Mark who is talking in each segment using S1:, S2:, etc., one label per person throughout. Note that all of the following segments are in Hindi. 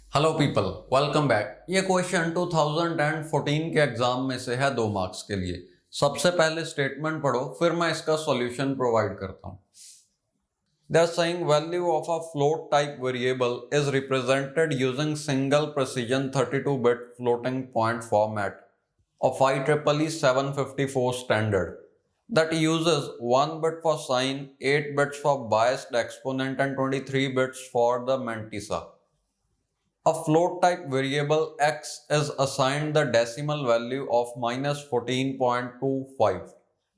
S1: Hello people, welcome back. ये क्वेश्चन 2014 के एग्जाम में से है 2 मार्क्स के लिए। सबसे पहले स्टेटमेंट पढ़ो, फिर मैं इसका सॉल्यूशन प्रोवाइड करता हूँ। They are saying value of a float type variable is represented using single precision 32-bit floating point format of IEEE 754 standard that uses 1 bit for sign, 8 bits for biased exponent and 23 bits for the mantissa. A float type variable x is assigned the decimal value of -14.25.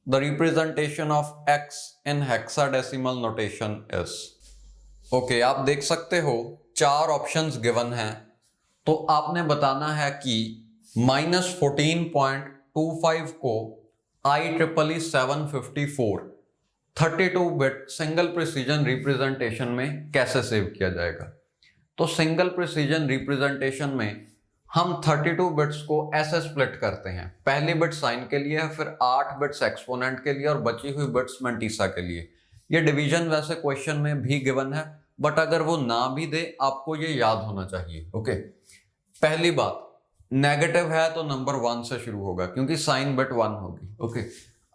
S1: The representation of x in hexadecimal notation is. Okay, आप देख सकते हो 4 ऑप्शंस गिवन हैं, तो आपने बताना है कि -14.25 को IEEE 754 32 bit single precision representation में कैसे सेव किया जाएगा। तो सिंगल प्रिसीजन रिप्रेजेंटेशन में हम 32 बिट्स को ऐसे स्प्लिट करते हैं, पहली बिट साइन के लिए है, फिर 8 बिट्स एक्सपोनेंट के लिए और बची हुई बिट्स मैंटीसा के लिए। ये डिवीजन वैसे क्वेश्चन में भी गिवन है, बट अगर वो ना भी दे आपको ये याद होना चाहिए। ओके, पहली बात, नेगेटिव है तो नंबर 1 से शुरू होगा क्योंकि साइन बिट 1 होगी। ओके,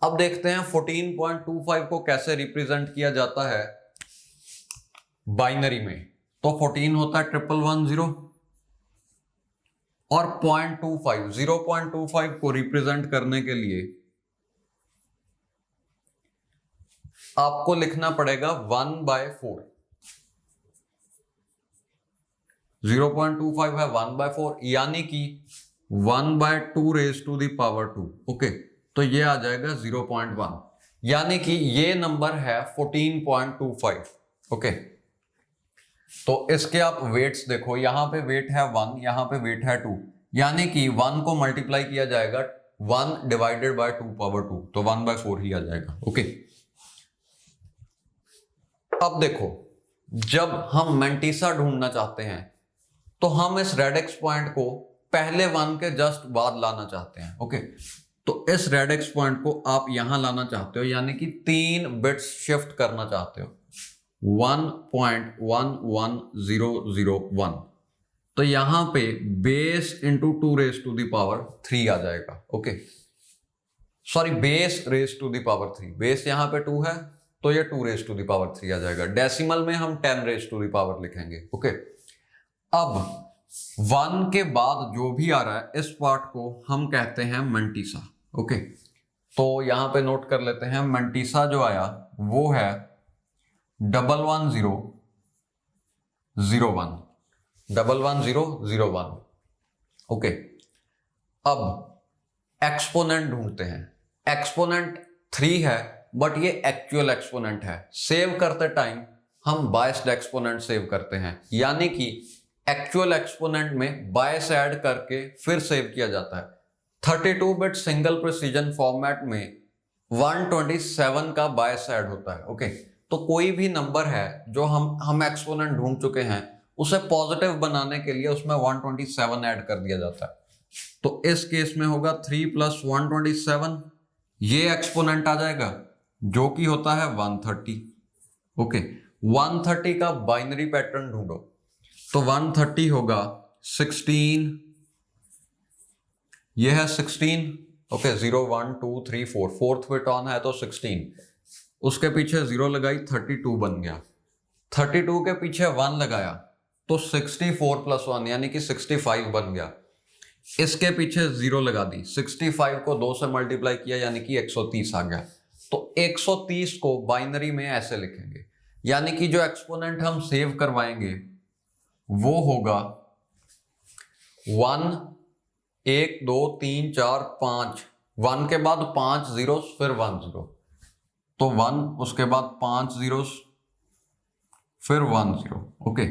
S1: अब देखते हैं 14.25 को कैसे रिप्रेजेंट किया जाता है बाइनरी में। तो 14 होता है 1110 और 0.25 को रिप्रेजेंट करने के लिए आपको लिखना पड़ेगा 1/4। 0.25 है 1/4, यानी कि 1/2 raise to the power 2। Okay, तो ये आ जाएगा 0.1, यानी कि ये नंबर है 14.25। ओके, तो इसके आप वेट्स देखो, यहां पे वेट है 1, यहां पे वेट है 2, यानी कि 1 को मल्टीप्लाई किया जाएगा 1 डिवाइडेड बाय 2 पावर 2, तो 1/4 ही आ जाएगा। ओके, अब देखो, जब हम मैंटीसा ढूंढना चाहते हैं तो हम इस रेडिक्स पॉइंट को पहले 1 के जस्ट बाद लाना चाहते हैं। ओके, तो इस रेडिक्स पॉइंट को आप यहां लाना चाहते हो, यानी कि 3 बिट्स शिफ्ट करना चाहते हो, 1.11001। तो यहां पे base into 2 raise to the power 3 आ जाएगा। Okay, sorry, base raise to the power 3, base यहां पे 2 है तो ये 2 रेज टू द पावर 3 आ जाएगा। डेसिमल में हम 10 रेज टू द पावर लिखेंगे। ओके, अब 1 के बाद जो भी आ रहा है इस पार्ट को हम कहते हैं मैंटीसा। ओके, तो यहां पे नोट कर लेते हैं, मैंटीसा जो आया वो है 11001, 11001। ओके, अब एक्सपोनेंट ढूंढते हैं। एक्सपोनेंट 3 है, बट ये एक्चुअल एक्सपोनेंट है। सेव करते टाइम हम बायस्ड एक्सपोनेंट सेव करते हैं, यानी कि एक्चुअल एक्सपोनेंट में बायस ऐड करके फिर सेव किया जाता है। 32 बिट सिंगल प्रिसीजन फॉर्मेट में 127 का बायस ऐड होता है। ओके, तो कोई भी नंबर है जो हम एक्सपोनेंट ढूंढ चुके हैं, उसे पॉजिटिव बनाने के लिए उसमें 127 ऐड कर दिया जाता है। तो इस केस में होगा 3 + 127, ये एक्सपोनेंट आ जाएगा जो कि होता है 130। ओके, 130 का बाइनरी पैटर्न ढूंढो, तो 130 होगा 16, ये है 16। ओके, 0 1 2 3 4, फोर्थ बिट ऑन है तो 16, उसके पीछे 0 लगाई 32 बन गया, 32 के पीछे 1 लगाया तो 64 + 1 यानी कि 65 बन गया। इसके पीछे 0 लगा दी, 65 को 2 से मल्टीप्लाई किया यानी कि 130 आ गया। तो 130 को बाइनरी में ऐसे लिखेंगे, यानी कि जो एक्सपोनेंट हम सेव करवाएंगे वो होगा 1 1 2 3 4 5, 1 के बाद 5 zeros फिर 1 0, तो 1, उसके बाद 5 zeros फिर 1 0। ओके,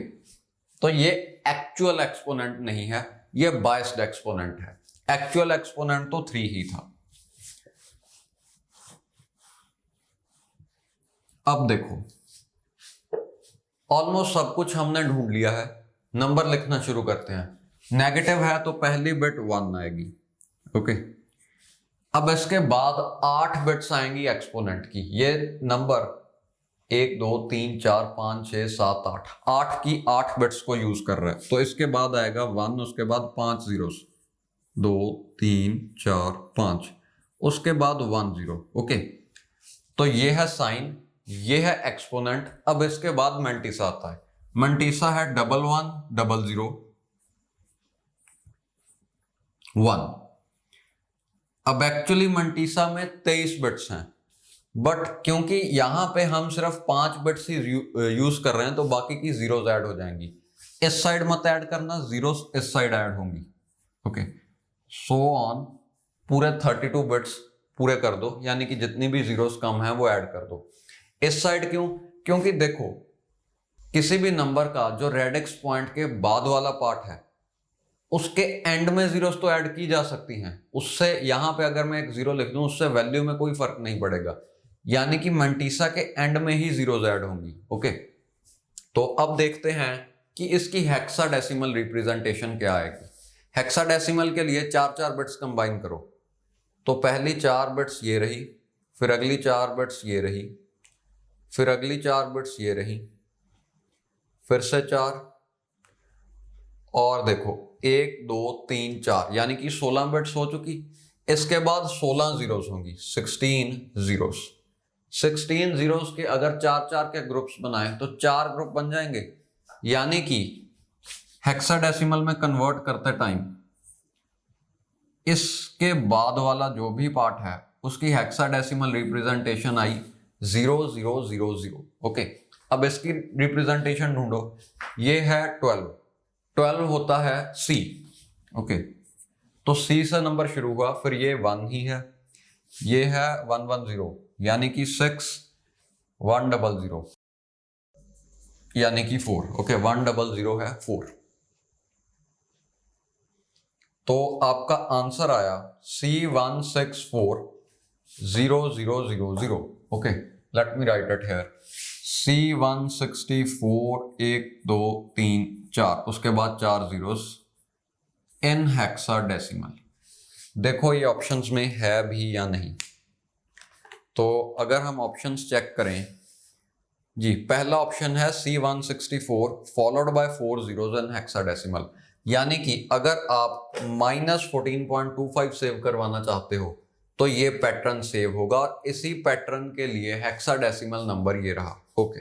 S1: तो ये एक्चुअल एक्सपोनेंट नहीं है, ये बायस्ड एक्सपोनेंट है। एक्चुअल एक्सपोनेंट तो 3 ही था। अब देखो, ऑलमोस्ट सब कुछ हमने ढूंढ लिया है, नंबर लिखना शुरू करते हैं। नेगेटिव है तो पहली बिट 1 आएगी। ओके, अब इसके बाद 8 बिट्स आएंगी एक्सपोनेंट की। ये नंबर 1 2 3 4 5 6 7 8 8 की 8 बिट्स को यूज कर रहा है, तो इसके बाद आएगा 1, उसके बाद 5 जीरोस, 2 3 4 5, उसके बाद 1 0। ओके, तो ये है साइन, ये है एक्सपोनेंट। अब इसके बाद मैंटिसा आता है। मैंटिसा है 1 1 0 0 1। अब एक्चुअली मैंटिसा में 23 बिट्स हैं, बट क्योंकि यहां पे हम सिर्फ 5 बिट्स ही यूज कर रहे हैं, तो बाकी की जीरोस ऐड हो जाएंगी। इस साइड मत ऐड करना, जीरोस इस साइड ऐड होंगी। ओके, सो ऑन, पूरे 32 बिट्स पूरे कर दो, यानी कि जितनी भी जीरोस कम है वो ऐड कर दो। इस साइड क्यों? क्योंकि देखो, किसी भी नंबर का जो रेडिक्स पॉइंट के बाद वाला पार्ट है, उसके एंड में जीरोस तो ऐड की जा सकती हैं। उससे यहां पे अगर मैं एक जीरो लिख दूं, उससे वैल्यू में कोई फर्क नहीं पड़ेगा, यानी कि मैंटिसा के एंड में ही जीरोस ऐड होंगी। ओके, तो अब देखते हैं कि इसकी हेक्साडेसिमल रिप्रेजेंटेशन क्या आएगी। हेक्साडेसिमल के लिए 4 बिट्स कंबाइन करो, तो पहली 4 बिट्स ये रही, फिर अगली 4 बिट्स ये रही, फिर अगली 4 बिट्स ये रही, फिर से 4, और देखो 1 2 3 4, यानी कि 16 बिट्स हो चुकी। इसके बाद 16 जीरोस होंगी, 16 जीरोस। 16 जीरोस के अगर 4 के ग्रुप्स बनाए तो 4 ग्रुप बन जाएंगे, यानी कि हेक्साडेसिमल में कन्वर्ट करते टाइम इसके बाद वाला जो भी पार्ट है उसकी हेक्साडेसिमल रिप्रेजेंटेशन आई 0 0 0 0। ओके, अब इसकी रिप्रेजेंटेशन ढूंढो। ये है 12 होता है C। ओके, तो C से नंबर शुरू हुआ, फिर ये 1 ही है, ये है 1 1 0, यानी कि 6 1 0 0, यानी कि 4। ओके, 1 0 0 है 4। तो आपका आंसर आया C164 0 0 0 0। Okay, let me right it here. C164 1 2 3 4, उसके बाद 4 जीरोस इन हेक्साडेसिमल। देखो ये ऑप्शंस में है भी या नहीं, तो अगर हम ऑप्शंस चेक करें जी, पहला ऑप्शन है C164 followed by 4 zeros in hexadecimal, यानी कि अगर आप -14.25 सेव करवाना चाहते हो तो ये पैटर्न सेव होगा, और इसी पैटर्न के लिए हेक्साडेसिमल नंबर ये रहा। ओके।